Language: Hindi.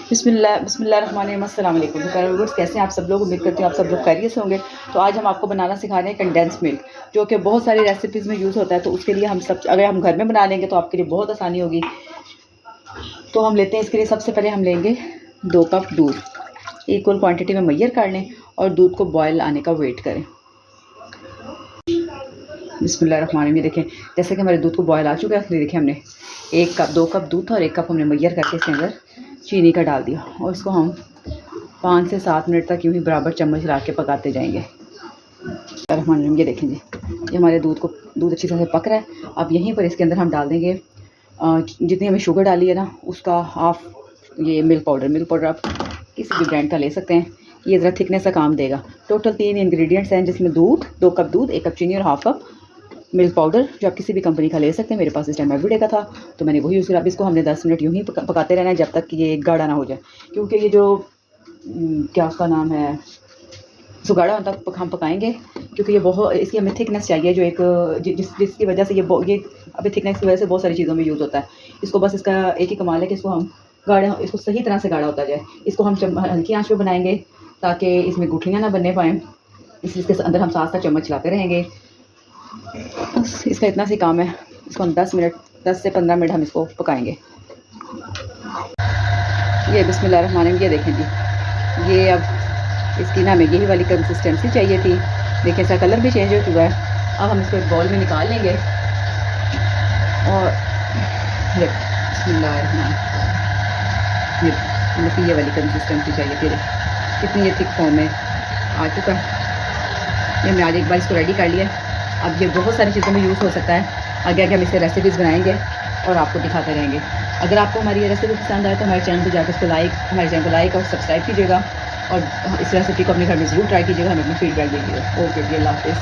बिस्मिल्लाहिर्रहमानिर्रहीम। अस्सलाम वालेकुम। कैसे हैं आप सब लोग? उम्मीद करती हूँ आप सब लोग खैरियत से होंगे। तो आज हम आपको बनाना सिखा रहे हैं कंडेंस मिल्क, जो कि बहुत सारी रेसिपीज़ में यूज़ होता है। तो उसके लिए अगर हम घर में बना लेंगे तो आपके लिए बहुत आसानी होगी। तो हम लेते हैं, इसके लिए सबसे पहले हम लेंगे 2 कप दूध। इक्वल क्वांटिटी में मैयर कर लें और दूध को बॉयल आने का वेट करें। बिस्मिल्लाहिर्रहमानिर्रहीम। देखें, जैसे कि हमारे दूध को बॉयल आ चुका है। देखिए, हमने 2 कप दूध था और 1 कप हमने मैयर करके इसके अंदर चीनी का डाल दिया और इसको हम 5 से 7 मिनट तक यूँ ही बराबर चम्मच ला के पकाते जाएंगे। ये देखें जी, ये हमारे दूध अच्छी तरह से पक रहा है। अब यहीं पर इसके अंदर हम डाल देंगे जितनी हमें शुगर डाली है ना, उसका हाफ़ ये मिल्क पाउडर आप किसी भी ब्रांड का ले सकते हैं। ये ज़रा थिकनेस का काम देगा। टोटल 3 इंग्रेडिएंट्स हैं, जिसमें 2 कप दूध, 1 कप चीनी और हाफ़ कप मिल्क पाउडर, जो आप किसी भी कंपनी का ले सकते हैं। मेरे पास इस टाइम एवरीडे का था तो मैंने वही यूज़ किया। अब इसको हमने 10 मिनट यूँ ही पकाते रहना है जब तक कि ये गाढ़ा ना हो जाए, क्योंकि ये जो क्या उसका नाम है, सुगाड़ा होता तक हम पकाएंगे, क्योंकि ये बहुत इसकी हमें थिकनेस चाहिए, जो एक जिसकी वजह से ये अभी थिकनेस की वजह से बहुत सारी चीज़ों में यूज़ होता है। इसको बस इसका एक ही कमाल है कि इसको सही तरह से गाढ़ा होता जाए। इसको हम हल्की आंच पे बनाएंगे ताकि इसमें गुठलियाँ ना बनने पाएँ, इसलिए इसके अंदर हम साथ चम्मच चलाते रहेंगे। बस इसका इतना सी काम है। इसको हम 10 से 15 मिनट हम इसको पकाएंगे। ये बिस्मिल्लाहिर्रहमानिर्रहीम, ये देखें जी, ये अब इसकी ना हमें यही वाली कंसिस्टेंसी चाहिए थी। देखिए, इसका कलर भी चेंज हो चुका है। अब हम इसको एक बाउल में निकाल लेंगे और बिस्मिल्लाहिर्रहमानिर्रहीम, ये वाली कंसिस्टेंसी चाहिए थी। कितनी ये थिक फॉर्म में आ चुका है। ये हमने आज एक बार इसको रेडी कर लिया। अब ये बहुत सारी चीज़ों में यूज़ हो सकता है। आगे आगे हम इससे रेसिपीज़ बनाएंगे और आपको दिखाते रहेंगे। अगर आपको हमारी ये रेसिपी पसंद आए तो हमारे चैनल को जाकर हमारे चैनल को लाइक और सब्सक्राइब कीजिएगा और इस रेसिपी को अपने घर में ज़रूर ट्राई कीजिएगा। हमें अपना फीडबैक दीजिएगा। ओके जी, अल्लाह हाफ़िज़।